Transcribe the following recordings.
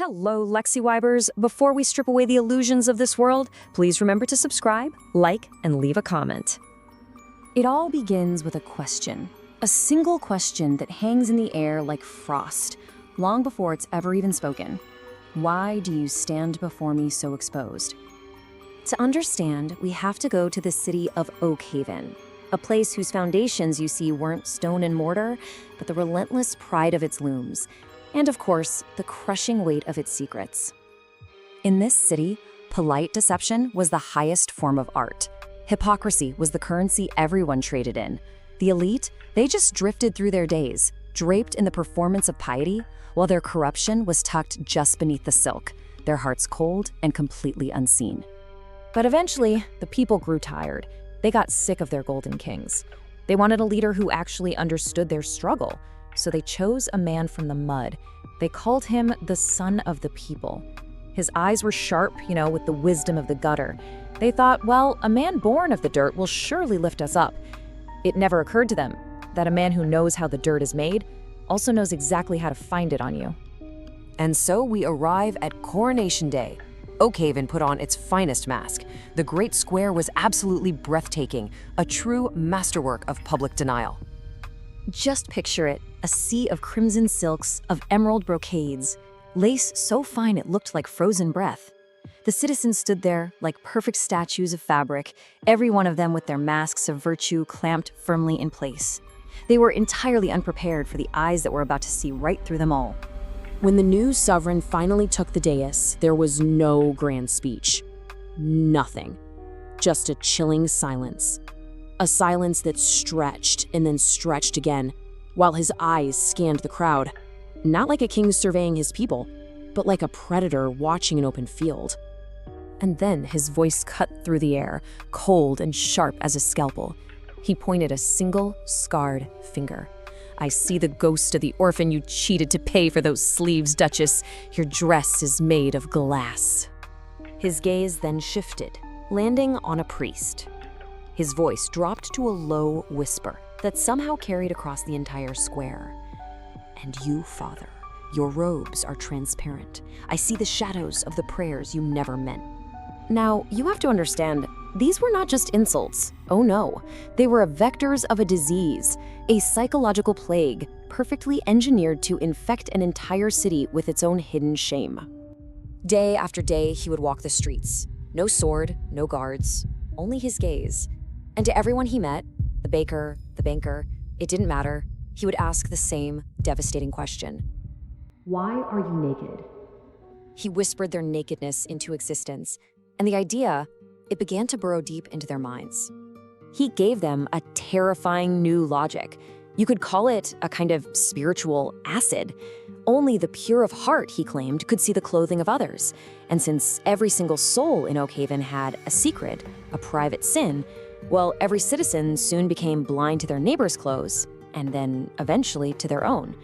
Hello, LexiWibers. Before we strip away the illusions of this world, please remember to subscribe, like, and leave a comment. It all begins with a question. A single question that hangs in the air like frost, long before it's ever even spoken. Why do you stand before me so exposed? To understand, we have to go to the city of Oakhaven, a place whose foundations you see weren't stone and mortar, but the relentless pride of its looms, and of course, the crushing weight of its secrets. In this city, polite deception was the highest form of art. Hypocrisy was the currency everyone traded in. The elite, they just drifted through their days, draped in the performance of piety, while their corruption was tucked just beneath the silk, their hearts cold and completely unseen. But eventually, the people grew tired. They got sick of their golden kings. They wanted a leader who actually understood their struggle, so they chose a man from the mud. They called him the son of the people. His eyes were sharp, with the wisdom of the gutter. They thought, well, a man born of the dirt will surely lift us up. It never occurred to them that a man who knows how the dirt is made also knows exactly how to find it on you. And so we arrive at Coronation Day. Oakhaven put on its finest mask. The Great Square was absolutely breathtaking, a true masterwork of public denial. Just picture it, a sea of crimson silks, of emerald brocades, lace so fine it looked like frozen breath. The citizens stood there like perfect statues of fabric, every one of them with their masks of virtue clamped firmly in place. They were entirely unprepared for the eyes that were about to see right through them all. When the new sovereign finally took the dais, there was no grand speech. Nothing. Just a chilling silence. A silence that stretched and then stretched again, while his eyes scanned the crowd. Not like a king surveying his people, but like a predator watching an open field. And then his voice cut through the air, cold and sharp as a scalpel. He pointed a single, scarred finger. "I see the ghost of the orphan you cheated to pay for those sleeves, Duchess. Your dress is made of glass." His gaze then shifted, landing on a priest. His voice dropped to a low whisper that somehow carried across the entire square. "And you, Father, your robes are transparent. I see the shadows of the prayers you never meant." Now, you have to understand, these were not just insults. Oh no, they were vectors of a disease, a psychological plague, perfectly engineered to infect an entire city with its own hidden shame. Day after day, he would walk the streets. No sword, no guards, only his gaze. And to everyone he met, the baker, the banker, it didn't matter, he would ask the same devastating question. "Why are you naked?" He whispered their nakedness into existence, and the idea, it began to burrow deep into their minds. He gave them a terrifying new logic. You could call it a kind of spiritual acid. Only the pure of heart, he claimed, could see the clothing of others. And since every single soul in Oakhaven had a secret, a private sin, well, every citizen soon became blind to their neighbor's clothes, and then eventually to their own.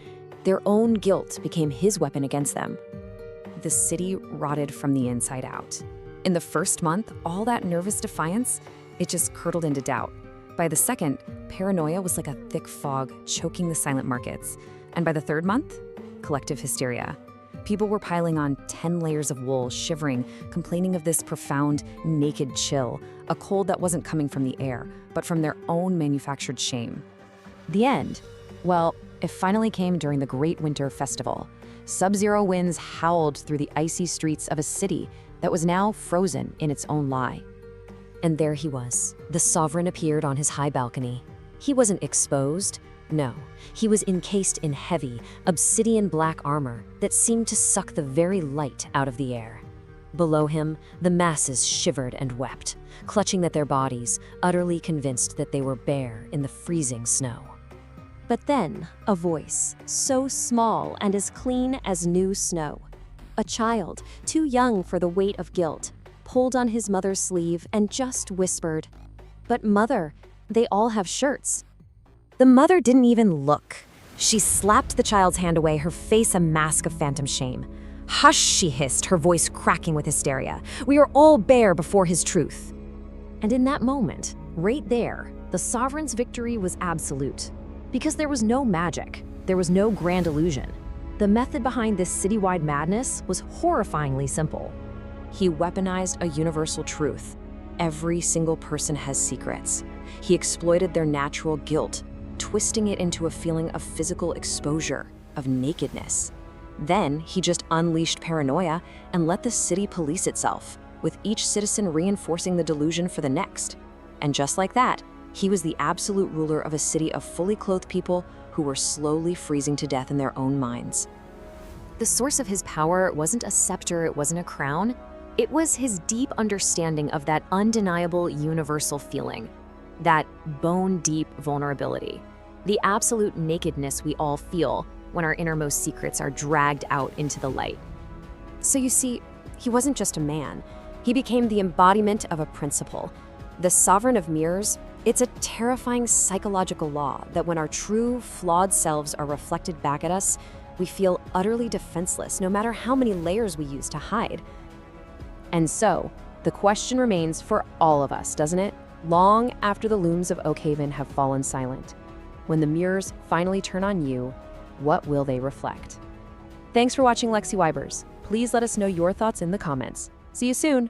Their own guilt became his weapon against them. The city rotted from the inside out. In the first month, all that nervous defiance, it just curdled into doubt. By the second, paranoia was like a thick fog choking the silent markets. And by the third month, collective hysteria. People were piling on 10 layers of wool, shivering, complaining of this profound, naked chill, a cold that wasn't coming from the air, but from their own manufactured shame. The end, well, it finally came during the Great Winter Festival. Subzero winds howled through the icy streets of a city that was now frozen in its own lie. And there he was. The sovereign appeared on his high balcony. He wasn't exposed. No, he was encased in heavy, obsidian black armor that seemed to suck the very light out of the air. Below him, the masses shivered and wept, clutching at their bodies, utterly convinced that they were bare in the freezing snow. But then, a voice, so small and as clean as new snow. A child, too young for the weight of guilt, pulled on his mother's sleeve and just whispered, "But mother, they all have shirts." The mother didn't even look. She slapped the child's hand away, her face a mask of phantom shame. "Hush," she hissed, her voice cracking with hysteria. "We are all bare before his truth." And in that moment, right there, the sovereign's victory was absolute. Because there was no magic, there was no grand illusion. The method behind this citywide madness was horrifyingly simple. He weaponized a universal truth. Every single person has secrets. He exploited their natural guilt, twisting it into a feeling of physical exposure, of nakedness. Then he just unleashed paranoia and let the city police itself, with each citizen reinforcing the delusion for the next. And just like that, he was the absolute ruler of a city of fully clothed people who were slowly freezing to death in their own minds. The source of his power wasn't a scepter, it wasn't a crown. It was his deep understanding of that undeniable universal feeling, that bone-deep vulnerability, the absolute nakedness we all feel when our innermost secrets are dragged out into the light. So you see, he wasn't just a man. He became the embodiment of a principle. The sovereign of mirrors, it's a terrifying psychological law that when our true, flawed selves are reflected back at us, we feel utterly defenseless, no matter how many layers we use to hide. And so, the question remains for all of us, doesn't it? Long after the looms of Oakhaven have fallen silent, when the mirrors finally turn on you, what will they reflect? Thanks for watching LexiWibers. Please let us know your thoughts in the comments. See you soon!